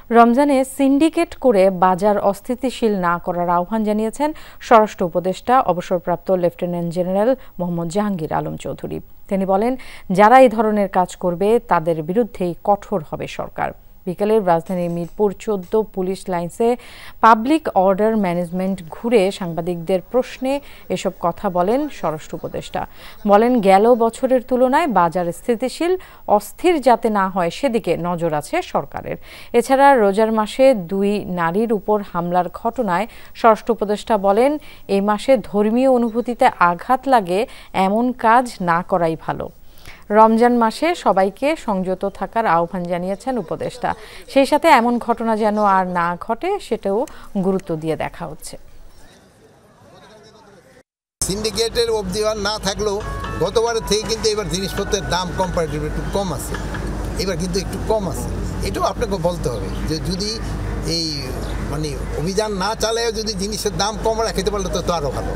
রমজানে সিন্ডিকেট করে বাজার অস্থিতিশীল না করার আহ্বান জানিয়েছেন স্বরাষ্ট্র উপদেষ্টা অবসরপ্রাপ্ত লেফটেন্যান্ট জেনারেল মোহাম্মদ জাহাঙ্গীর আলম চৌধুরী। তিনি বলেন, যারা এই ধরনের কাজ করবে তাদের বিরুদ্ধেই কঠোর হবে সরকার। বিকেলে রাজধানীর Mirpur ১৪ police lines public order management ঘুরে সাংবাদিকদের প্রশ্নে এসব কথা বলেন স্বরাষ্ট্র উপদেষ্টা। বলেন, গেল বছরের তুলনায় বাজার স্থিতিশীল, অস্থির যাতে না হয় সেদিকে নজর আছে সরকারের। এছাড়া রোজার মাসে ২ নারীর উপর হামলার ঘটনায় স্বরাষ্ট্র উপদেষ্টা বলেন, এই মাসে ধর্মীয় অনুভূতিতে আঘাত লাগে এমন কাজ না করাই ভালো। রমজান মাসে সবাইকে সংযত থাকার আহ্বান জানিয়েছেন উপদেষ্টা। সেই সাথে এমন ঘটনা যেন আর না ঘটে সেটাও গুরুত্ব দিয়ে দেখা হচ্ছে। সিন্ডিকেটের অবধিবার না থাকলেও গতবারের থেকে কিন্তু এবার জিনিসপত্রের দাম কম্পারেটিভলি একটু কম আছে, এবার কিন্তু একটু কম আছে। এটাও আপনাকে বলতে হবে যে যদি এই অভিযান না চালায় যদি জিনিসের দাম কম রাখতে পারলে তো আরও ভালো।